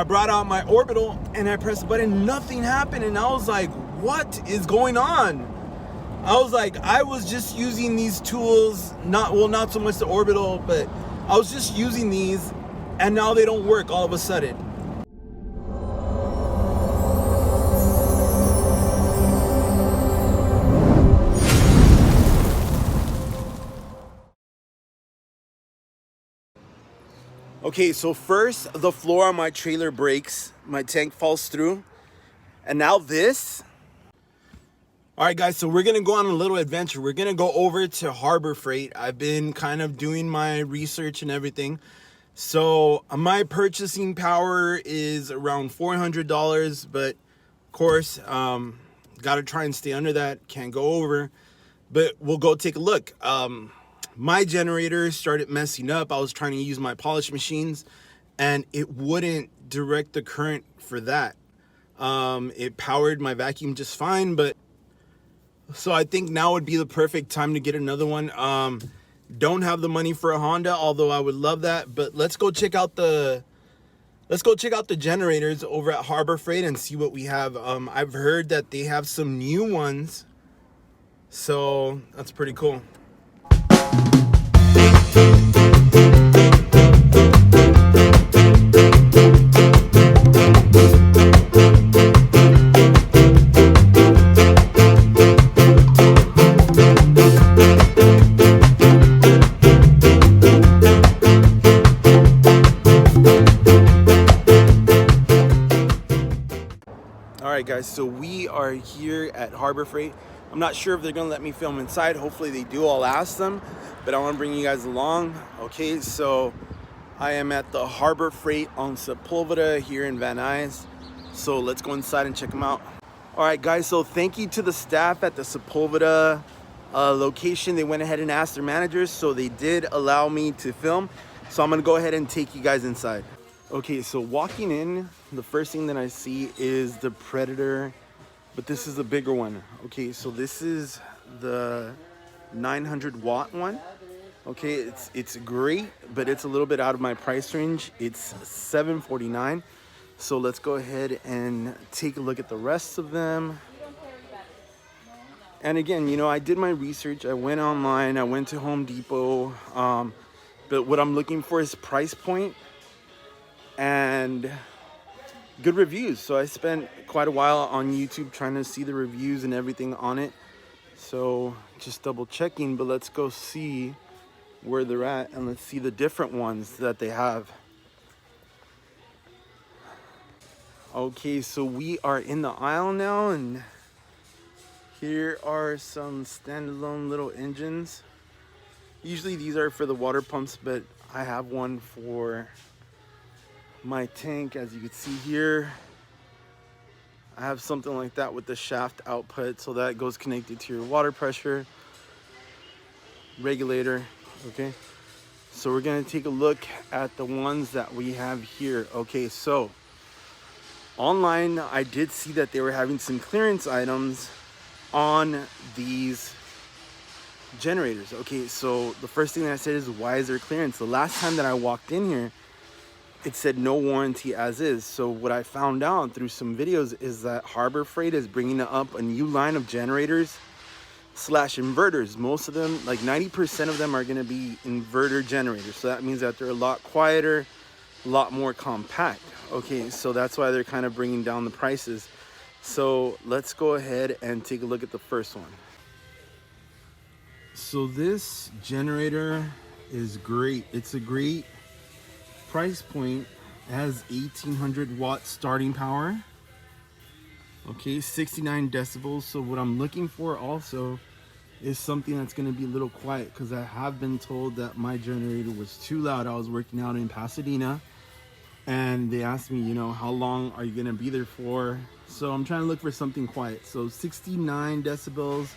I brought out my orbital and I pressed the button, nothing happened, and I was like, what is going on? I was like, I was just using these tools, not so much the orbital, but I was just using these, and now they don't work all of a sudden. Okay, so first the floor on my trailer breaks, my tank falls through, and now this. All right, guys, so we're gonna go on a little adventure. We're gonna go over to Harbor Freight. I've been kind of doing my research and everything. So my purchasing power is around $400, but of course, gotta try and stay under that, can't go over, but we'll go take a look. My generator started messing up. I was trying to use my polish machines and it wouldn't direct the current for that. It powered my vacuum just fine, but so I think now would be the perfect time to get another one. Don't have the money for a Honda, although I would love that, but let's go check out the generators over at Harbor Freight and see what we have. I've heard that they have some new ones, so that's pretty cool. Alright guys, so we are here at Harbor Freight. I'm not sure if they're gonna let me film inside. Hopefully they do. I'll ask them, but I want to bring you guys along. Okay, so I am at the Harbor Freight on Sepulveda here in Van Nuys. So let's go inside and check them out. Alright guys, so thank you to the staff at the Sepulveda location. They went ahead and asked their managers, so they did allow me to film. So I'm gonna go ahead and take you guys inside. Okay, so walking in, the first thing that I see is the Predator, but this is a bigger one. Okay, so this is the 900 watt one. Okay, it's great, but it's a little bit out of my price range. It's $749. So let's go ahead and take a look at the rest of them. And again, you know, I did my research. I went online, I went to Home Depot, but what I'm looking for is price point and good reviews. So I spent quite a while on YouTube trying to see the reviews and everything on it. So just double checking, but let's go see where they're at and let's see the different ones that they have. Okay, so we are in the aisle now, and here are some standalone little engines. Usually these are for the water pumps, but I have one for my tank. As you can see here, I have something like that with the shaft output, so that goes connected to your water pressure regulator. Okay, so we're gonna take a look at the ones that we have here. Okay, so online I did see that they were having some clearance items on these generators. Okay, so the first thing that I said is, why is there clearance? The last time that I walked in here, it said no warranty as is. So what I found out through some videos is that Harbor Freight is bringing up a new line of generators slash inverters. Most of them, like 90% of them, are going to be inverter generators. So that means that they're a lot quieter, a lot more compact. Okay, so that's why they're kind of bringing down the prices. So let's go ahead and take a look at the first one. So this generator is great. It's a great price point. It has 1800 watt starting power. Okay, 69 decibels. So what I'm looking for also is something that's going to be a little quiet, because I have been told that my generator was too loud. I was working out in Pasadena and they asked me, you know, how long are you going to be there for? So I'm trying to look for something quiet. So 69 decibels,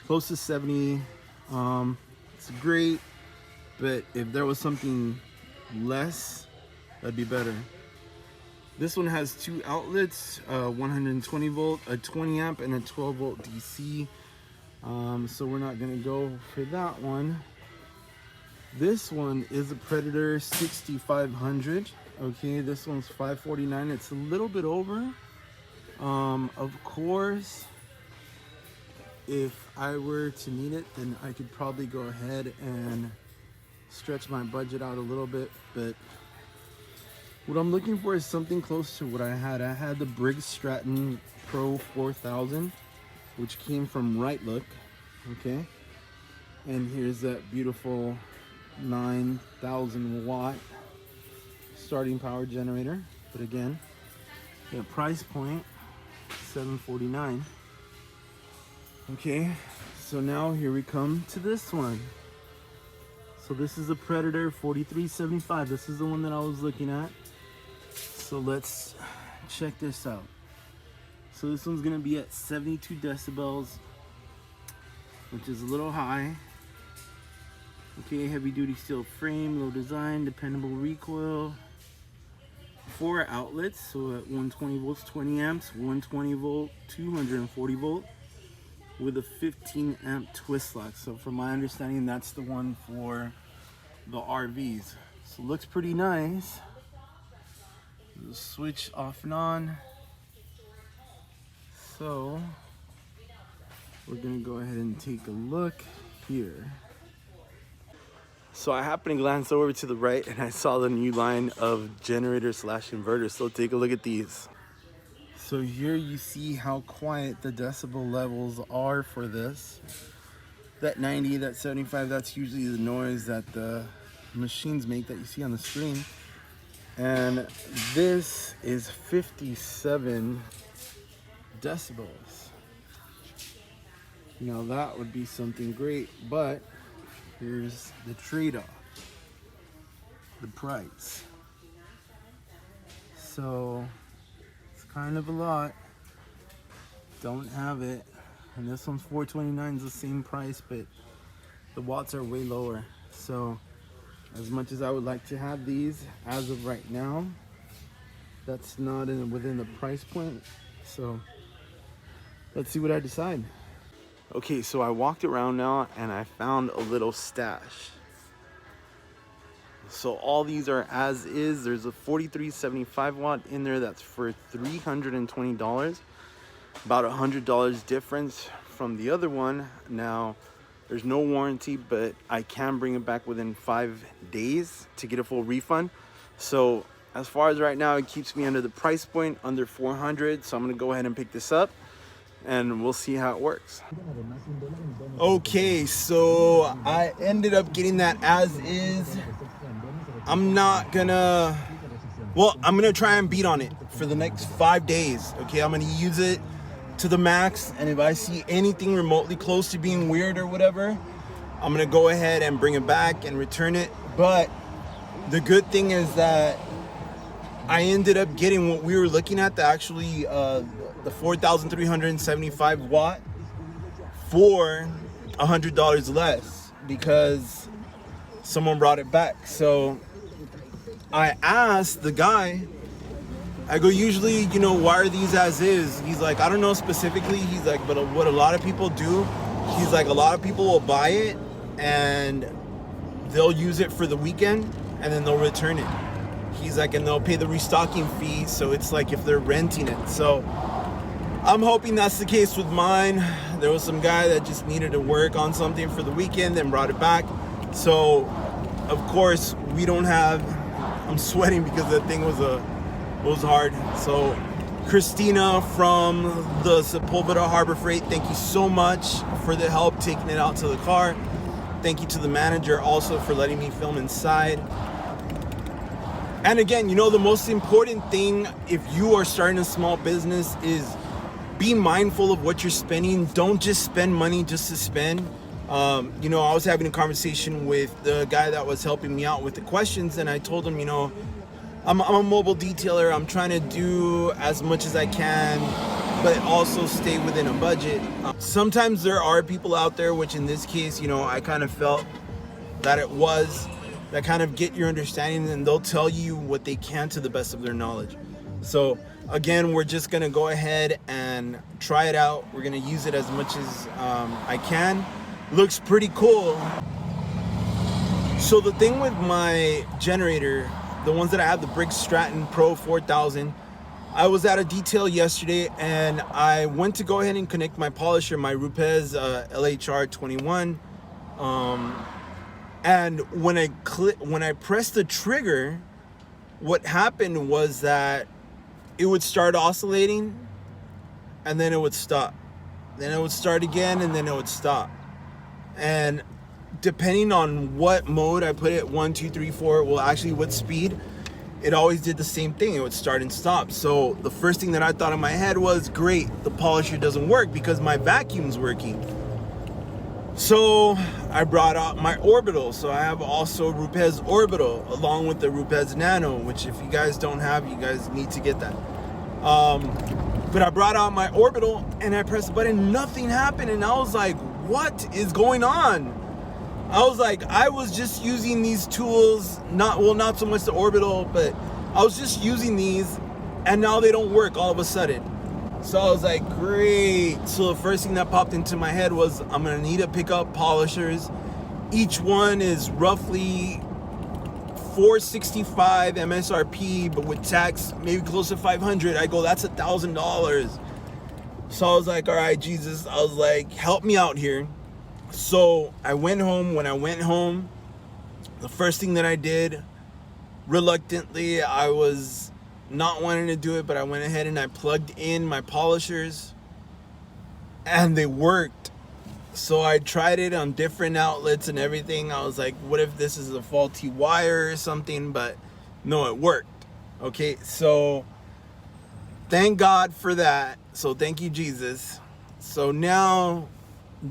close to 70. It's great, but if there was something less, that'd be better. This one has two outlets, 120 volt, a 20 amp, and a 12 volt DC. So we're not gonna go for that one. This one is a Predator 6500. Okay, this one's $549. It's a little bit over. Of course, if I were to need it, then I could probably go ahead and stretch my budget out a little bit, but what I'm looking for is something close to what I had. I had the Briggs Stratton Pro 4000, which came from Right Look, okay? And here's that beautiful 9,000 watt starting power generator. But again, the price point, $749. Okay, so now here we come to this one. So this is a Predator 4375. This is the one that I was looking at. So let's check this out. So this one's gonna be at 72 decibels, which is a little high. Okay, heavy duty steel frame, low design, dependable recoil. 4 outlets, so at 120 volts, 20 amps, 120 volt, 240 volt, with a 15 amp twist lock. So from my understanding, that's the one for the RVs. So it looks pretty nice. The switch off and on. So we're gonna go ahead and take a look here. So I happened to glance over to the right and I saw the new line of generator slash inverters. So take a look at these. So here you see how quiet the decibel levels are for this. That 90, that 75, that's usually the noise that the machines make that you see on the screen. And this is 57 decibels. Now that would be something great, but here's the trade-off, the price. So it's kind of a lot. Don't have it. And this one's $429, is the same price, but the watts are way lower. So as much as I would like to have these, as of right now, that's not within the price point. So let's see what I decide. Okay, so I walked around now and I found a little stash. So all these are as is. There's a 4375 watt in there that's for $320. About $100 difference from the other one. Now, there's no warranty, but I can bring it back within 5 days to get a full refund. So as far as right now, it keeps me under the price point, under $400. So I'm gonna go ahead and pick this up and we'll see how it works. Okay, so I ended up getting that as is. I'm gonna try and beat on it for the next 5 days. Okay, I'm gonna use it to the max, and if I see anything remotely close to being weird or whatever, I'm gonna go ahead and bring it back and return it. But the good thing is that I ended up getting what we were looking at, the 4,375 watt for $100 less because someone brought it back. So I asked the guy, I go, usually, why are these as is? He's like, I don't know specifically. He's like, but what a lot of people do, he's like, a lot of people will buy it and they'll use it for the weekend and then they'll return it. He's like, and they'll pay the restocking fee. So it's like if they're renting it. So I'm hoping that's the case with mine. There was some guy that just needed to work on something for the weekend and brought it back. So of course we don't have, I'm sweating because that thing was hard. So Christina from the Sepulveda Harbor Freight, thank you so much for the help taking it out to the car. Thank you to the manager also for letting me film inside. And again, the most important thing if you are starting a small business is be mindful of what you're spending. Don't just spend money just to spend. I was having a conversation with the guy that was helping me out with the questions, and I told him, I'm a mobile detailer. I'm trying to do as much as I can, but also stay within a budget. Sometimes there are people out there, which in this case, I kind of felt that it was, that kind of get your understanding, and they'll tell you what they can to the best of their knowledge. So again, we're just gonna go ahead and try it out. We're gonna use it as much as I can. Looks pretty cool. So the thing with my generator the ones that I have, the Briggs Stratton Pro 4000. I was at a detail yesterday and I went to go ahead and connect my polisher, my Rupes LHR 21. And when I pressed the trigger, what happened was that it would start oscillating and then it would stop. Then it would start again and then it would stop. And depending on what mode I put it, 1, 2, 3, 4, well, actually what speed, it always did the same thing. It would start and stop. So the first thing that I thought in my head was, great, the polisher doesn't work because my vacuum's working. So I brought out my orbital. So I have also Rupes orbital along with the Rupes Nano, which if you guys don't have, you guys need to get that. But I brought out my orbital and I pressed the button, nothing happened. And I was like, what is going on? I was like, I was just using these tools, not so much the orbital, but I was just using these and now they don't work all of a sudden. So I was like, great. So the first thing that popped into my head was I'm gonna need to pick up polishers. Each one is roughly $465 MSRP, but with tax, maybe close to $500. I go, that's $1,000. So I was like, all right, Jesus, I was like, help me out here. So I went home. When I went home, the first thing that I did, reluctantly, I was not wanting to do it, but I went ahead and I plugged in my polishers and they worked. So I tried it on different outlets and everything. I was like, what if this is a faulty wire or something? But no, it worked. Okay, so thank God for that. So thank you, Jesus. So now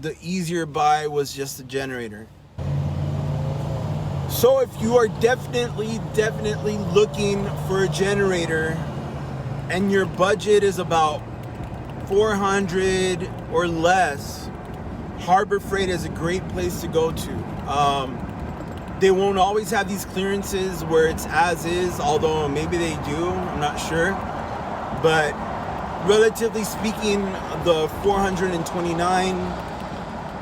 the easier buy was just the generator. So if you are definitely looking for a generator and your budget is about $400 or less, Harbor Freight is a great place to go to. They won't always have these clearances where it's as is, although maybe they do, I'm not sure. But relatively speaking, the 429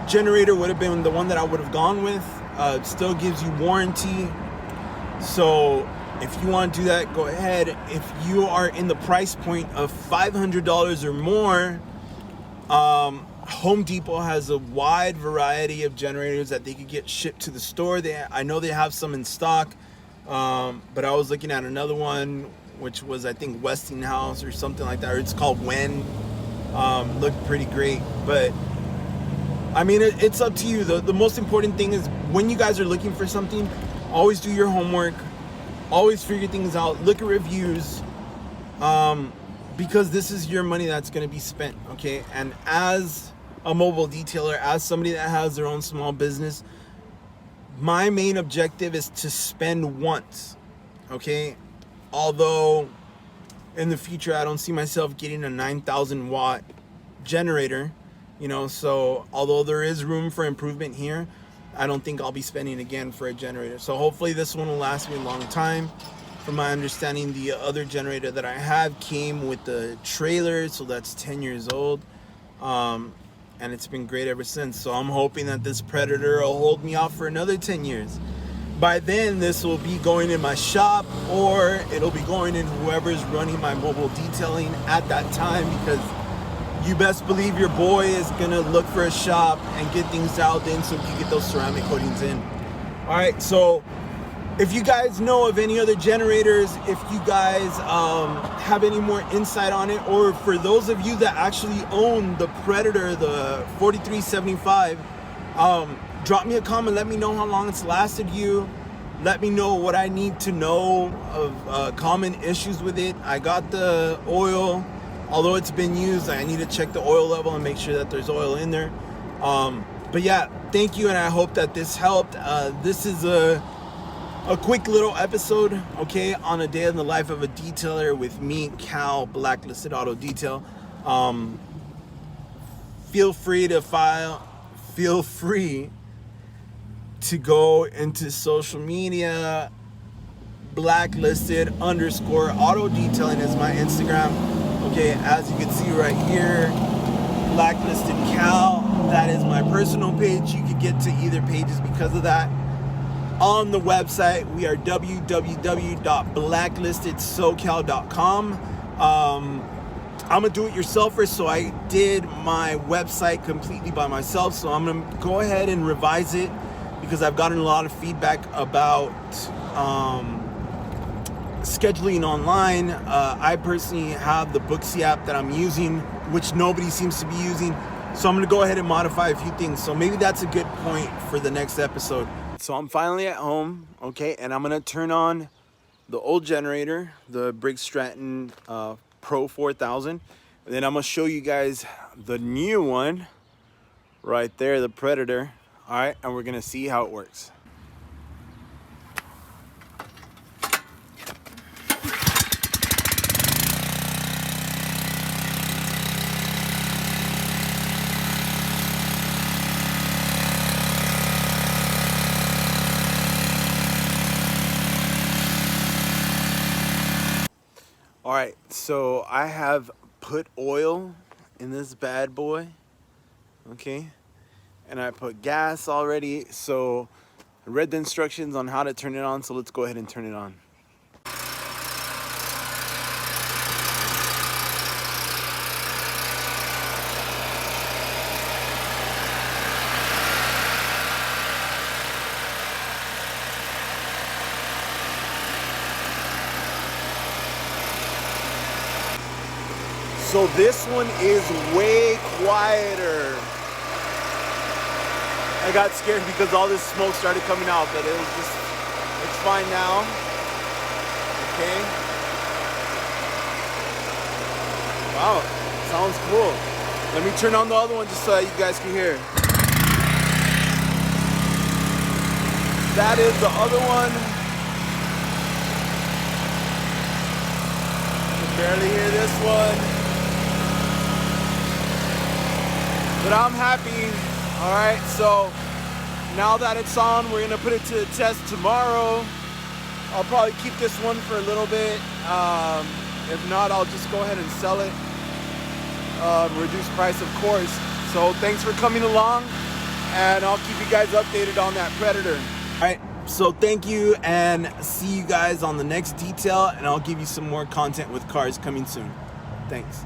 generator would have been the one that I would have gone with. It still gives you warranty. So if you want to do that, go ahead. If you are in the price point of $500 or more, Home Depot has a wide variety of generators that they could get shipped to the store. I know they have some in stock, but I was looking at another one, which was, I think, Westinghouse or something like that, or it's called Wen. Looked pretty great, but I mean, it's up to you. The most important thing is when you guys are looking for something, always do your homework, always figure things out, look at reviews, because this is your money that's going to be spent, okay? And as a mobile detailer, as somebody that has their own small business, my main objective is to spend once, okay? Although in the future, I don't see myself getting a 9,000 watt generator, you know, so although there is room for improvement here, I don't think I'll be spending again for a generator. So hopefully this one will last me a long time. From my understanding, the other generator that I have came with the trailer, so that's 10 years old. And it's been great ever since. So I'm hoping that this Predator will hold me off for another 10 years. By then, this will be going in my shop, or it'll be going in whoever's running my mobile detailing at that time, because you best believe your boy is gonna look for a shop and get things dialed in so we can get those ceramic coatings in. All right, so if you guys know of any other generators, if you guys have any more insight on it, or for those of you that actually own the Predator, the 4375, drop me a comment, let me know how long it's lasted you. Let me know what I need to know of common issues with it. I got the oil. Although it's been used, I need to check the oil level and make sure that there's oil in there. But yeah, thank you, and I hope that this helped. This is a quick little episode, okay, on a day in the life of a detailer with me, Cal, Blacklisted Auto Detail. Feel free to go into social media. Blacklisted_auto detailing is my Instagram. Okay, as you can see right here, Blacklisted Cal, that is my personal page. You could get to either pages because of that. on the website. We are www.blacklistedsocal.com. I'm a do-it-yourselfer, so I did my website completely by myself. So I'm gonna go ahead and revise it because I've gotten a lot of feedback about scheduling online. I personally have the Booksy app that I'm using, which nobody seems to be using. So I'm gonna go ahead and modify a few things. So maybe that's a good point for the next episode. So I'm finally at home, okay, and I'm gonna turn on the old generator, the Briggs Stratton Pro 4000. And then I'm gonna show you guys the new one right there, the Predator. All right, and we're gonna see how it works. All right, so I have put oil in this bad boy, okay? And I put gas already, so I read the instructions on how to turn it on, so let's go ahead and turn it on. So this one is way quieter. I got scared because all this smoke started coming out, but it's fine now. Okay. Wow, sounds cool. Let me turn on the other one just so that you guys can hear. That is the other one. You can barely hear this one. But I'm happy. All right, so now that it's on, we're gonna put it to the test tomorrow. I'll probably keep this one for a little bit. If not, I'll just go ahead and sell it. Reduce price, of course. So thanks for coming along, and I'll keep you guys updated on that Predator. All right, so thank you, and see you guys on the next detail, and I'll give you some more content with cars coming soon. Thanks.